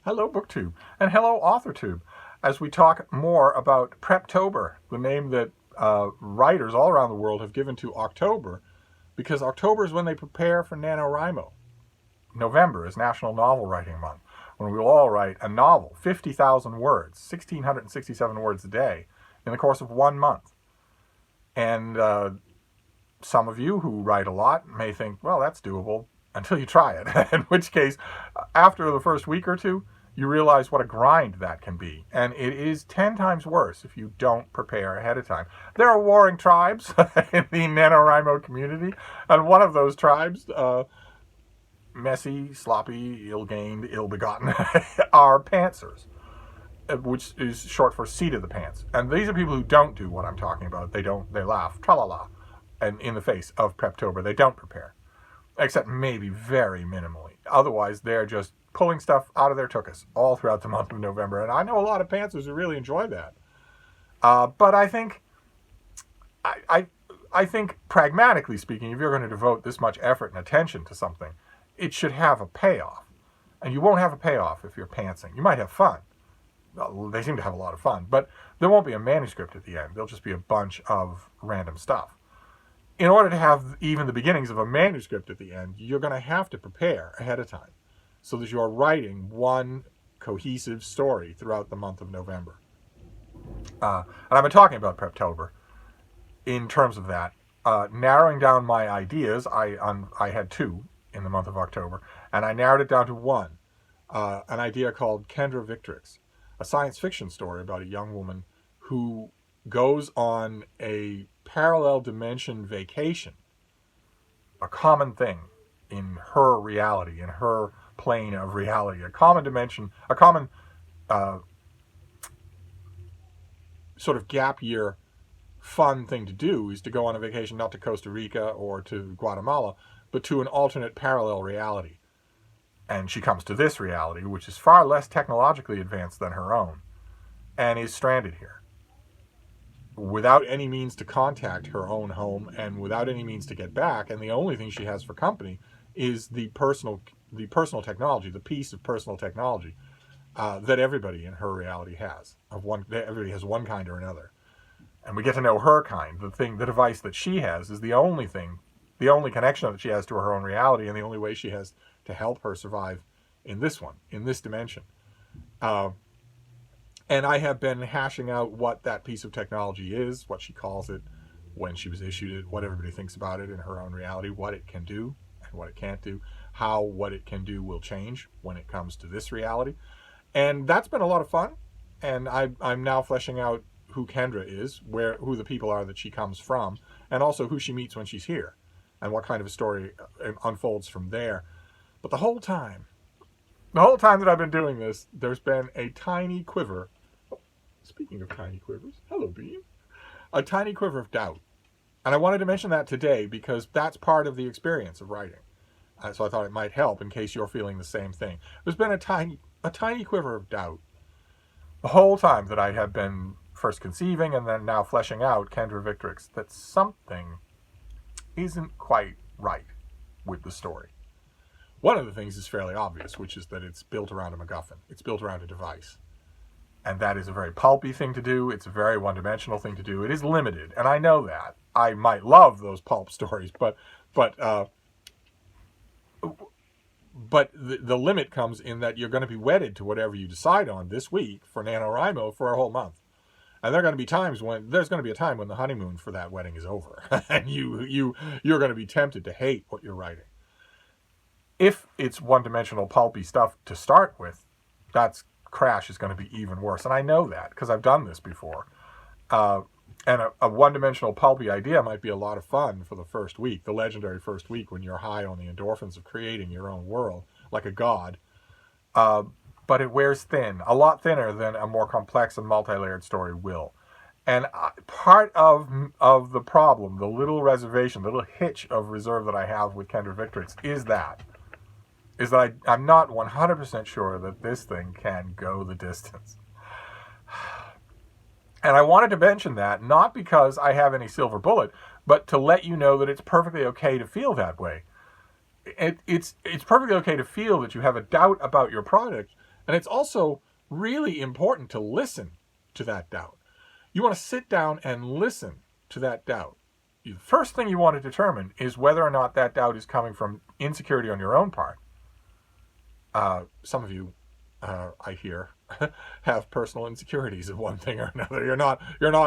Hello, BookTube, and hello, AuthorTube, as we talk more about Preptober, the name that writers all around the world have given to October, because October is when they prepare for NaNoWriMo. November is National Novel Writing Month, when we will all write a novel, 50,000 words, 1,667 words a day, in the course of 1 month. And some of you who write a lot may think, well, that's doable, until you try it, in which case, after the first week or two, you realize what a grind that can be. And it is 10 times worse if you don't prepare ahead of time. There are warring tribes in the NaNoWriMo community, and one of those tribes, messy, sloppy, ill-gained, ill-begotten, are pantsers, which is short for seat of the pants. And these are people who don't do what I'm talking about. They laugh, tra-la-la, and in the face of Preptober. They don't prepare. Except maybe very minimally. Otherwise, they're just pulling stuff out of their tuchus all throughout the month of November. And I know a lot of pantsers who really enjoy that. But I think, I think, pragmatically speaking, if you're going to devote this much effort and attention to something, it should have a payoff. And you won't have a payoff if you're pantsing. You might have fun. Well, they seem to have a lot of fun. But there won't be a manuscript at the end. There'll just be a bunch of random stuff. In order to have even the beginnings of a manuscript at the end, you're going to have to prepare ahead of time so that you're writing one cohesive story throughout the month of November. And I've been talking about Preptober in terms of that. Narrowing down my ideas, I had 2 in the month of October, and I narrowed it down to 1, an idea called Kendra Victrix, a science fiction story about a young woman who goes on a parallel dimension vacation, a common thing in her reality, in her plane of reality, a common dimension, a common sort of gap year fun thing to do is to go on a vacation not to Costa Rica or to Guatemala, but to an alternate parallel reality. And she comes to this reality, which is far less technologically advanced than her own, and is stranded here, without any means to contact her own home and without any means to get back. And the only thing she has for company is the personal technology, the piece of personal technology that everybody in her reality has. Everybody has one kind or another. And we get to know her kind. The device that she has is the only connection that she has to her own reality, and the only way she has to help her survive in this dimension. And I have been hashing out what that piece of technology is, what she calls it, when she was issued it, what everybody thinks about it in her own reality, what it can do and what it can't do, how what it can do will change when it comes to this reality. And that's been a lot of fun. And I'm now fleshing out who Kendra is, who the people are that she comes from, and also who she meets when she's here, and what kind of a story unfolds from there. But the whole time that I've been doing this, there's been a tiny quiver. Speaking of tiny quivers, hello, Bean. A tiny quiver of doubt. And I wanted to mention that today because that's part of the experience of writing. So I thought it might help in case you're feeling the same thing. There's been a tiny quiver of doubt the whole time that I have been first conceiving and then now fleshing out Kendra Victrix, that something isn't quite right with the story. One of the things is fairly obvious, which is that it's built around a MacGuffin. It's built around a device. And that is a very pulpy thing to do. It's a very one-dimensional thing to do. It is limited, and I know that. I might love those pulp stories, but the limit comes in that you're going to be wedded to whatever you decide on this week for NaNoWriMo for a whole month. And there are going to be times when there's going to be a time when the honeymoon for that wedding is over, and you're going to be tempted to hate what you're writing. If it's one-dimensional pulpy stuff to start with, that's crash is going to be even worse. And I know that because I've done this before. And a one-dimensional pulpy idea might be a lot of fun for the first week, the legendary first week when you're high on the endorphins of creating your own world like a god. But it wears thin, a lot thinner than a more complex and multi-layered story will. And part of the problem, the little reservation, the little hitch of reserve that I have with Kendra Victrix is that I'm not 100% sure that this thing can go the distance. And I wanted to mention that, not because I have any silver bullet, but to let you know that it's perfectly okay to feel that way. It's perfectly okay to feel that you have a doubt about your product And it's also really important to listen to that doubt. You want to sit down and listen to that doubt. The first thing you want to determine is whether or not that doubt is coming from insecurity on your own part. Some of you, I hear, have personal insecurities of one thing or another. You're not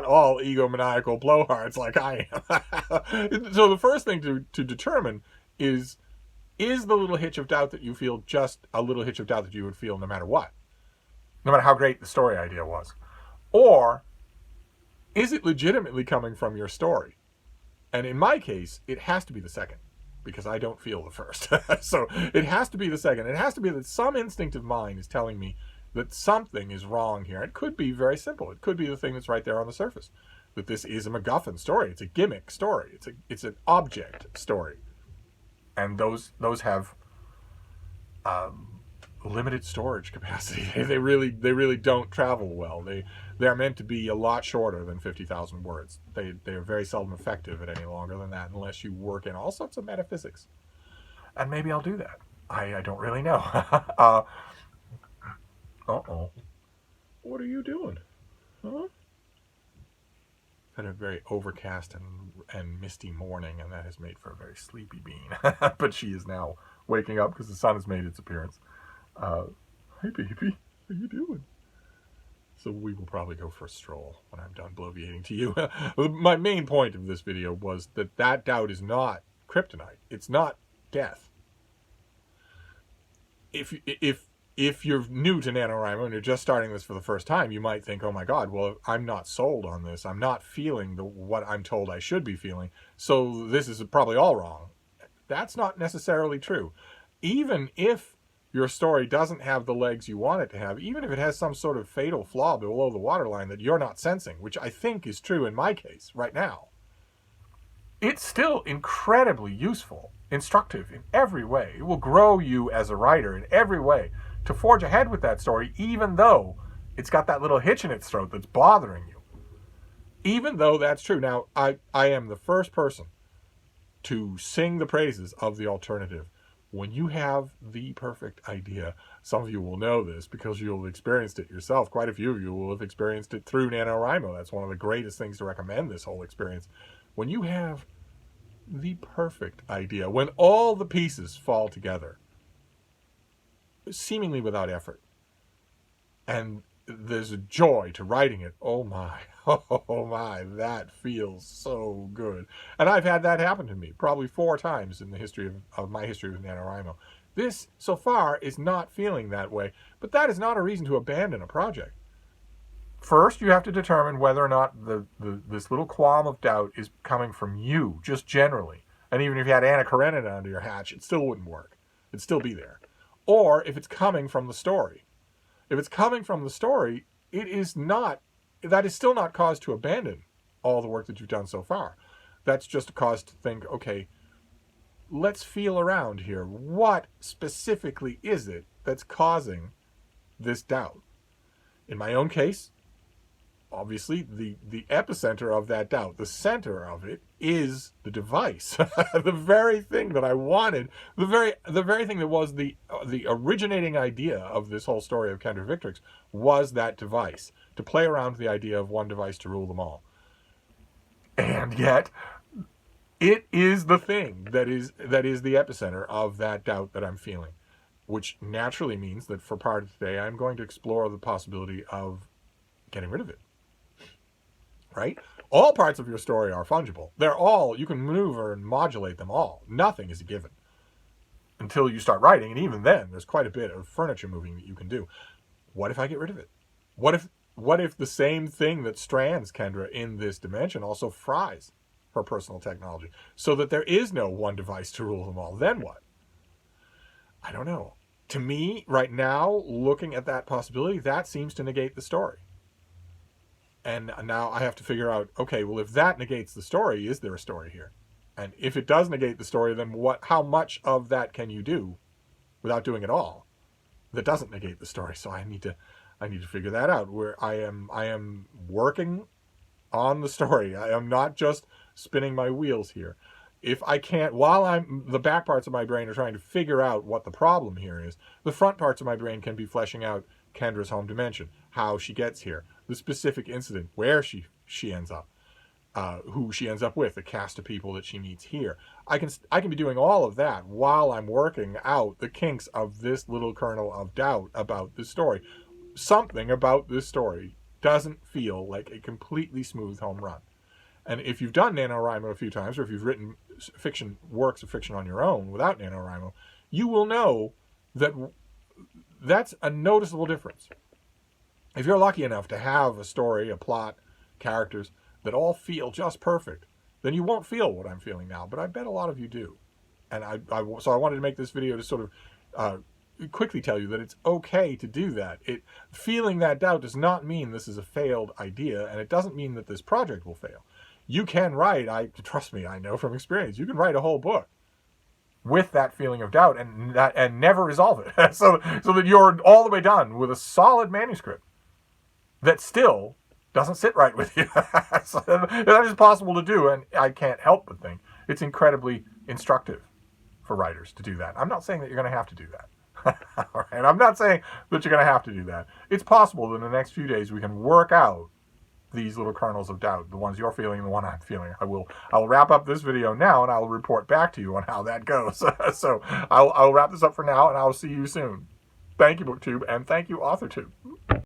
all egomaniacal blowhards like I am. So the first thing to determine is the little hitch of doubt that you feel just a little hitch of doubt that you would feel no matter what, no matter how great the story idea was, or is it legitimately coming from your story? And in my case, it has to be the second, because I don't feel the first. So it has to be the second. It has to be that some instinct of mine is telling me that something is wrong here. It could be very simple. It could be the thing that's right there on the surface, that this is a MacGuffin story. It's a gimmick story. It's an object story. And those have limited storage capacity. They really don't travel well. They're meant to be a lot shorter than 50,000 words. They are very seldom effective at any longer than that, unless you work in all sorts of metaphysics. And maybe I'll do that. I don't really know. Uh-oh. What are you doing? Huh? Had a very overcast and misty morning, and that has made for a very sleepy bean. But she is now waking up because the sun has made its appearance. Hi, baby. How you doing? So we will probably go for a stroll when I'm done bloviating to you. My main point of this video was that doubt is not kryptonite. It's not death. If you're new to NaNoWriMo and you're just starting this for the first time, you might think, oh my God, well, I'm not sold on this. I'm not feeling what I'm told I should be feeling. So this is probably all wrong. That's not necessarily true. Even if your story doesn't have the legs you want it to have, even if it has some sort of fatal flaw below the waterline that you're not sensing, which I think is true in my case right now, it's still incredibly useful, instructive in every way. It will grow you as a writer in every way to forge ahead with that story, even though it's got that little hitch in its throat that's bothering you. Even though that's true. Now, I am the first person to sing the praises of the alternative. When you have the perfect idea, some of you will know this because you'll have experienced it yourself. Quite a few of you will have experienced it through NaNoWriMo. That's one of the greatest things to recommend this whole experience. When you have the perfect idea, when all the pieces fall together, seemingly without effort, and there's a joy to writing it. Oh my, that feels so good. And I've had that happen to me probably 4 times in the history of my history with NaNoWriMo. This, so far, is not feeling that way, but that is not a reason to abandon a project. First, you have to determine whether or not this little qualm of doubt is coming from you, just generally. And even if you had Anna Karenina under your hatch, it still wouldn't work. It'd still be there. Or if it's coming from the story. If it's coming from the story, that is still not cause to abandon all the work that you've done so far. That's just a cause to think, okay, let's feel around here. What specifically is it that's causing this doubt? In my own case, obviously, the epicenter of that doubt, the center of it, is the device. The very thing that I wanted, the very thing that was the originating idea of this whole story of Kendra Victrix was that device, to play around with the idea of one device to rule them all. And yet, it is the thing that is the epicenter of that doubt that I'm feeling, which naturally means that for part of today, I'm going to explore the possibility of getting rid of it. Right? All parts of your story are fungible. You can maneuver and modulate them all. Nothing is a given until you start writing, and even then, there's quite a bit of furniture moving that you can do. What if I get rid of it? What if the same thing that strands Kendra in this dimension also fries her personal technology, so that there is no one device to rule them all? Then what? I don't know. To me, right now, looking at that possibility, that seems to negate the story. And now I have to figure out, okay, well, if that negates the story, is there a story here? And if it does negate the story, then how much of that can you do without doing it all that doesn't negate the story? So I need to figure that out. Where I am working on the story. I am not just spinning my wheels here. if I can't, while the back parts of my brain are trying to figure out what the problem here is, the front parts of my brain can be fleshing out Kendra's home dimension, how she gets here, the specific incident, where she ends up, who she ends up with, the cast of people that she meets here. I can be doing all of that while I'm working out the kinks of this little kernel of doubt about this story. Something about this story doesn't feel like a completely smooth home run. And if you've done NaNoWriMo a few times, or if you've written works of fiction on your own without NaNoWriMo, you will know that that's a noticeable difference. If you're lucky enough to have a story, a plot, characters that all feel just perfect, then you won't feel what I'm feeling now. But I bet a lot of you do. And so I wanted to make this video to sort of quickly tell you that it's okay to do that. Feeling that doubt does not mean this is a failed idea, and it doesn't mean that this project will fail. You can write, trust me, I know from experience, you can write a whole book with that feeling of doubt and never resolve it. so that you're all the way done with a solid manuscript that still doesn't sit right with you. So that is possible to do, and I can't help but think it's incredibly instructive for writers to do that. I'm not saying that you're going to have to do that. All right? I'm not saying that you're going to have to do that. It's possible that in the next few days we can work out these little kernels of doubt, the ones you're feeling and the one I'm feeling. I will wrap up this video now, and I'll report back to you on how that goes. So I'll wrap this up for now, and I'll see you soon. Thank you, BookTube, and thank you, AuthorTube.